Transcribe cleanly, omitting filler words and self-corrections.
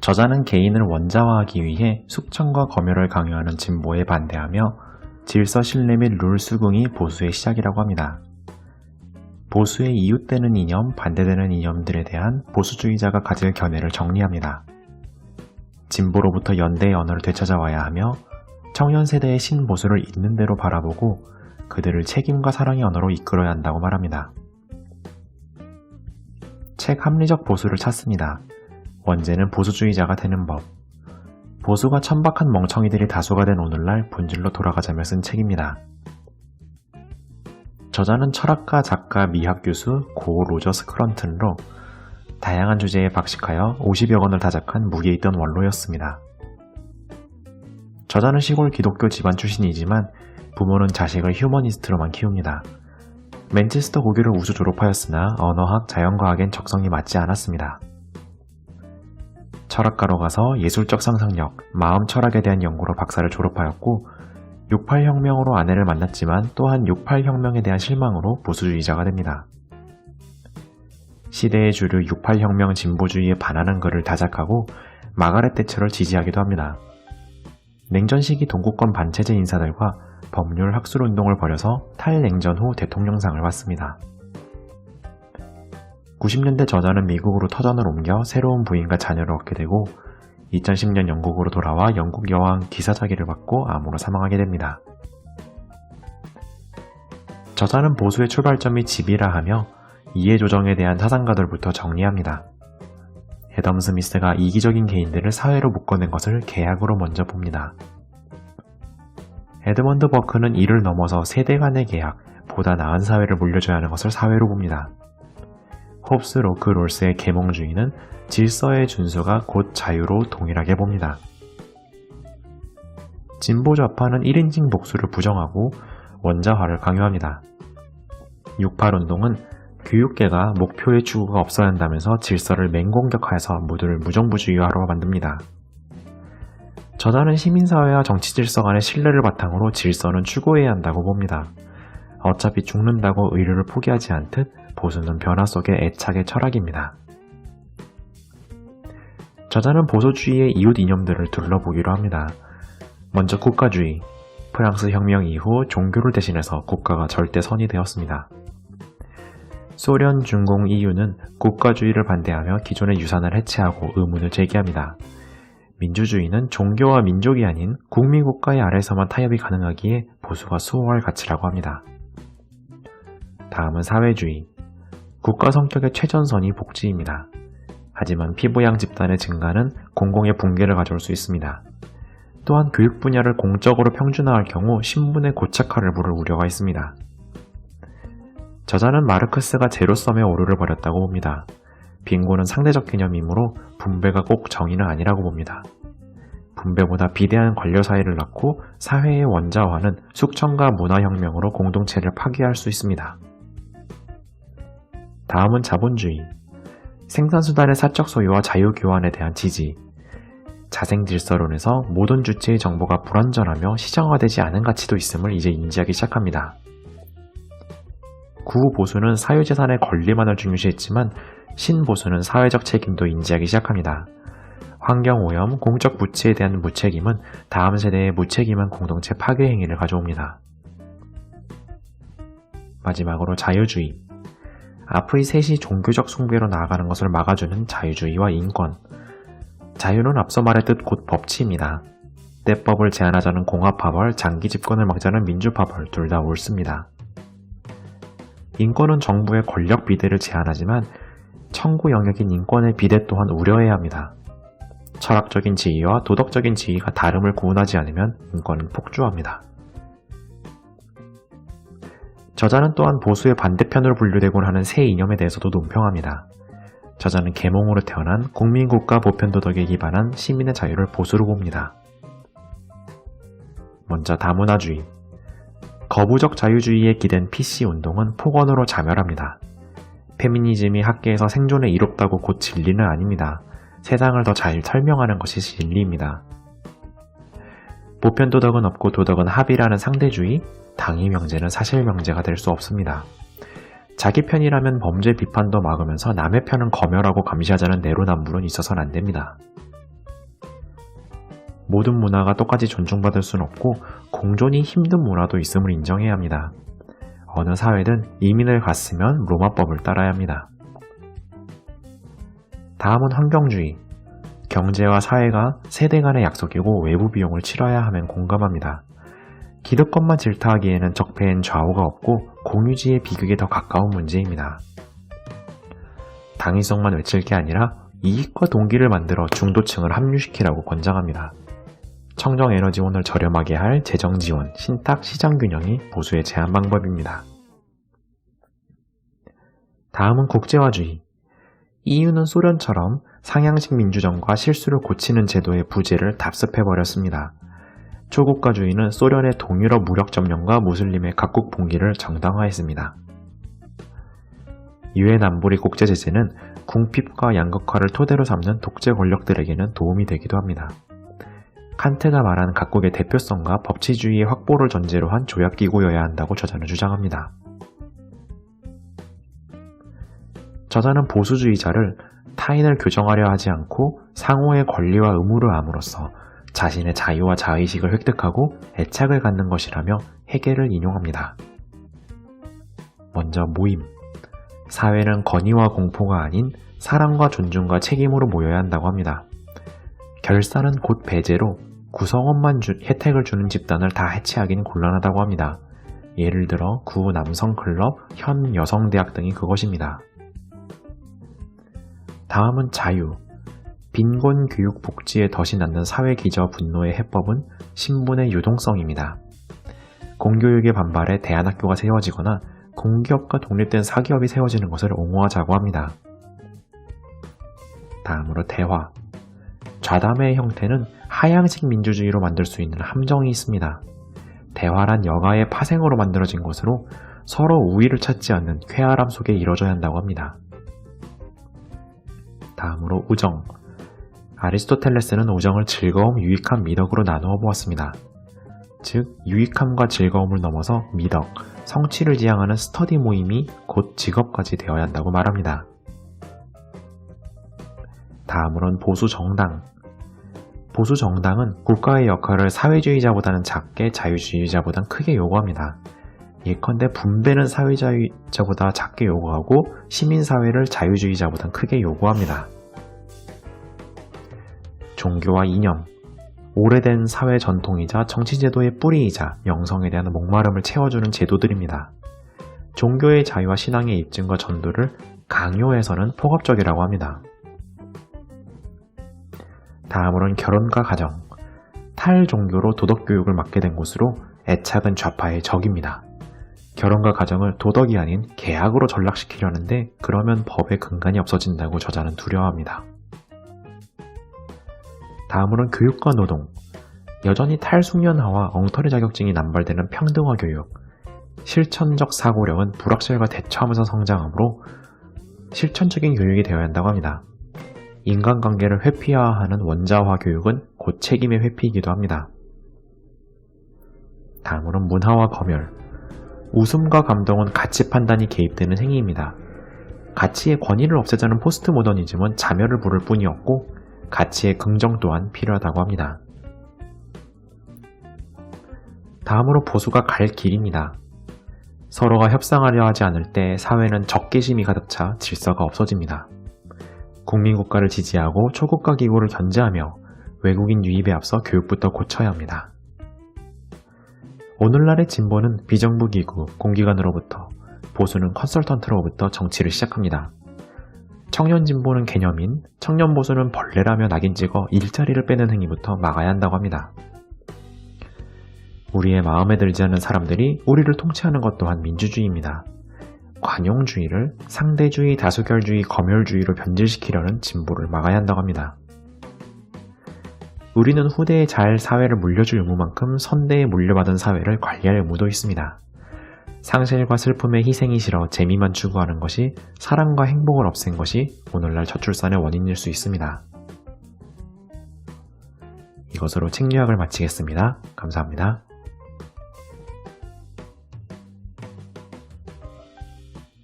저자는 개인을 원자화하기 위해 숙청과 검열을 강요하는 진보에 반대하며 질서 신뢰 및 룰 수긍이 보수의 시작이라고 합니다. 보수의 이웃되는 이념, 반대되는 이념들에 대한 보수주의자가 가질 견해를 정리합니다. 진보로부터 연대의 언어를 되찾아와야 하며 청년 세대의 신보수를 있는 대로 바라보고 그들을 책임과 사랑의 언어로 이끌어야 한다고 말합니다. 책 합리적 보수를 찾습니다. 원제는 보수주의자가 되는 법. 보수가 천박한 멍청이들이 다수가 된 오늘날 본질로 돌아가자며 쓴 책입니다. 저자는 철학가, 작가, 미학 교수 고 로저 스크런튼로 다양한 주제에 박식하여 50여 권을 다작한 무게 있던 원로였습니다. 저자는 시골 기독교 집안 출신이지만 부모는 자식을 휴머니스트로만 키웁니다. 맨체스터 고교를 우수 졸업하였으나 언어학, 자연과학엔 적성이 맞지 않았습니다. 철학가로 가서 예술적 상상력, 마음 철학에 대한 연구로 박사를 졸업하였고 68혁명으로 아내를 만났지만 또한 68혁명에 대한 실망으로 보수주의자가 됩니다. 시대의 주류 68혁명 진보주의에 반하는 글을 다작하고 마가렛 대처를 지지하기도 합니다. 냉전 시기 동구권 반체제 인사들과 법률 학술 운동을 벌여서 탈냉전 후 대통령상을 받습니다. 90년대 저자는 미국으로 터전을 옮겨 새로운 부인과 자녀를 얻게 되고 2010년 영국으로 돌아와 영국 여왕 기사자기를 받고 암으로 사망하게 됩니다. 저자는 보수의 출발점이 집이라 하며 이해조정에 대한 사상가들부터 정리합니다. 애덤 스미스가 이기적인 개인들을 사회로 묶어낸 것을 계약으로 먼저 봅니다. 에드먼드 버크는 이를 넘어서 세대 간의 계약, 보다 나은 사회를 물려줘야 하는 것을 사회로 봅니다. 홉스, 로크, 롤스의 계몽주의는 질서의 준수가 곧 자유로 동일하게 봅니다. 진보 좌파는 1인칭 복수를 부정하고 원자화를 강요합니다. 68운동은 교육계가 목표의 추구가 없어야 한다면서 질서를 맹공격하여서 모두를 무정부주의화로 만듭니다. 저자는 시민사회와 정치질서 간의 신뢰를 바탕으로 질서는 추구해야 한다고 봅니다. 어차피 죽는다고 의료를 포기하지 않듯 보수는 변화 속의 애착의 철학입니다. 저자는 보수주의의 이웃 이념들을 둘러보기로 합니다. 먼저 국가주의. 프랑스 혁명 이후 종교를 대신해서 국가가 절대선이 되었습니다. 소련, 중공, EU는 국가주의를 반대하며 기존의 유산을 해체하고 의문을 제기합니다. 민주주의는 종교와 민족이 아닌 국민국가의 아래에서만 타협이 가능하기에 보수가 수호할 가치라고 합니다. 다음은 사회주의. 국가 성격의 최전선이 복지입니다. 하지만 피부양 집단의 증가는 공공의 붕괴를 가져올 수 있습니다. 또한 교육 분야를 공적으로 평준화할 경우 신분의 고착화를 부를 우려가 있습니다. 저자는 마르크스가 제로섬의 오류를 벌였다고 봅니다. 빈곤은 상대적 개념이므로 분배가 꼭 정의는 아니라고 봅니다. 분배보다 비대한 관료사회를 낳고 사회의 원자화는 숙청과 문화혁명으로 공동체를 파괴할 수 있습니다. 다음은 자본주의. 생산수단의 사적 소유와 자유교환에 대한 지지. 자생질서론에서 모든 주체의 정보가 불완전하며 시장화되지 않은 가치도 있음을 이제 인지하기 시작합니다. 구보수는 사유재산의 권리만을 중요시했지만 신보수는 사회적 책임도 인지하기 시작합니다. 환경오염, 공적 부채에 대한 무책임은 다음 세대의 무책임한 공동체 파괴 행위를 가져옵니다. 마지막으로 자유주의. 앞의 셋이 종교적 숭배로 나아가는 것을 막아주는 자유주의와 인권. 자유는 앞서 말했듯 곧 법치입니다. 때법을 제한하자는 공화파벌, 장기 집권을 막자는 민주파벌 둘 다 옳습니다. 인권은 정부의 권력 비대를 제한하지만 청구 영역인 인권의 비대 또한 우려해야 합니다. 철학적인 지위와 도덕적인 지위가 다름을 구분하지 않으면 인권은 폭주합니다. 저자는 또한 보수의 반대편으로 분류되곤 하는 새 이념에 대해서도 논평합니다. 저자는 계몽으로 태어난 국민국가 보편도덕에 기반한 시민의 자유를 보수로 봅니다. 먼저 다문화주의. 거부적 자유주의에 기댄 PC운동은 폭언으로 자멸합니다. 페미니즘이 학계에서 생존에 이롭다고 곧 진리는 아닙니다. 세상을 더 잘 설명하는 것이 진리입니다. 보편도덕은 없고 도덕은 합이라는 상대주의, 당위명제는 사실명제가 될 수 없습니다. 자기 편이라면 범죄 비판도 막으면서 남의 편은 검열하고 감시하자는 내로남불은 있어서는 안됩니다. 모든 문화가 똑같이 존중받을 수는 없고 공존이 힘든 문화도 있음을 인정해야 합니다. 어느 사회든 이민을 갔으면 로마법을 따라야 합니다. 다음은 환경주의. 경제와 사회가 세대 간의 약속이고 외부 비용을 치러야 하면 공감합니다. 기득권만 질타하기에는 적폐엔 좌우가 없고 공유지의 비극에 더 가까운 문제입니다. 당위성만 외칠 게 아니라 이익과 동기를 만들어 중도층을 합류시키라고 권장합니다. 청정에너지원을 저렴하게 할 재정지원, 신탁, 시장균형이 보수의 제한 방법입니다. 다음은 국제화주의. EU는 소련처럼 상향식 민주정과 실수를 고치는 제도의 부재를 답습해버렸습니다. 초국가주의는 소련의 동유럽 무력 점령과 무슬림의 각국 봉기를 정당화했습니다. 유엔 안보리 국제제재는 궁핍과 양극화를 토대로 삼는 독재 권력들에게는 도움이 되기도 합니다. 칸트가 말한 각국의 대표성과 법치주의의 확보를 전제로 한 조약기구여야 한다고 저자는 주장합니다. 저자는 보수주의자를 타인을 교정하려 하지 않고 상호의 권리와 의무를 함으로써 자신의 자유와 자의식을 획득하고 애착을 갖는 것이라며 해겔을 인용합니다. 먼저 모임. 사회는 건의와 공포가 아닌 사랑과 존중과 책임으로 모여야 한다고 합니다. 결사는 곧 배제로 구성원만 혜택을 주는 집단을 다 해체하기는 곤란하다고 합니다. 예를 들어 구 남성클럽, 현 여성대학 등이 그것입니다. 다음은 자유. 빈곤, 교육, 복지에 덫이 낳는 사회기저 분노의 해법은 신분의 유동성입니다. 공교육에 반발해 대안학교가 세워지거나 공기업과 독립된 사기업이 세워지는 것을 옹호하자고 합니다. 다음으로 대화. 좌담회의 형태는 하향식 민주주의로 만들 수 있는 함정이 있습니다. 대화란 여가의 파생으로 만들어진 것으로 서로 우위를 찾지 않는 쾌활함 속에 이뤄져야 한다고 합니다. 다음으로 우정. 아리스토텔레스는 우정을 즐거움, 유익함, 미덕으로 나누어 보았습니다. 즉, 유익함과 즐거움을 넘어서 미덕, 성취를 지향하는 스터디 모임이 곧 직업까지 되어야 한다고 말합니다. 다음으로는 보수정당. 보수정당은 국가의 역할을 사회주의자보다는 작게, 자유주의자보다는 크게 요구합니다. 예컨대 분배는 사회주의자보다 작게 요구하고 시민사회를 자유주의자보다 크게 요구합니다. 종교와 이념. 오래된 사회 전통이자 정치제도의 뿌리이자 영성에 대한 목마름을 채워주는 제도들입니다. 종교의 자유와 신앙의 입증과 전도를 강요해서는 폭압적이라고 합니다. 다음으로는 결혼과 가정. 탈종교로 도덕교육을 맡게 된 곳으로 애착은 좌파의 적입니다. 결혼과 가정을 도덕이 아닌 계약으로 전락시키려는데 그러면 법의 근간이 없어진다고 저자는 두려워합니다. 다음으로는 교육과 노동. 여전히 탈숙련화와 엉터리 자격증이 남발되는 평등화 교육. 실천적 사고력은 불확실과 대처하면서 성장하므로 실천적인 교육이 되어야 한다고 합니다. 인간관계를 회피화하는 원자화 교육은 곧 책임의 회피이기도 합니다. 다음으로는 문화와 검열. 웃음과 감동은 가치 판단이 개입되는 행위입니다. 가치의 권위를 없애자는 포스트 모더니즘은 자멸을 부를 뿐이었고 가치의 긍정 또한 필요하다고 합니다. 다음으로 보수가 갈 길입니다. 서로가 협상하려 하지 않을 때 사회는 적개심이 가득 차 질서가 없어집니다. 국민국가를 지지하고 초국가 기구를 견제하며 외국인 유입에 앞서 교육부터 고쳐야 합니다. 오늘날의 진보는 비정부 기구, 공기관으로부터, 보수는 컨설턴트로부터 정치를 시작합니다. 청년 진보는 개념인, 청년 보수는 벌레라며 낙인 찍어 일자리를 빼는 행위부터 막아야 한다고 합니다. 우리의 마음에 들지 않는 사람들이 우리를 통치하는 것 또한 민주주의입니다. 관용주의를 상대주의, 다수결주의, 검열주의로 변질시키려는 진보를 막아야 한다고 합니다. 우리는 후대에 잘 사회를 물려줄 의무만큼 선대에 물려받은 사회를 관리할 의무도 있습니다. 상실과 슬픔의 희생이 싫어 재미만 추구하는 것이 사랑과 행복을 없앤 것이 오늘날 저출산의 원인일 수 있습니다. 이것으로 책 요약을 마치겠습니다. 감사합니다.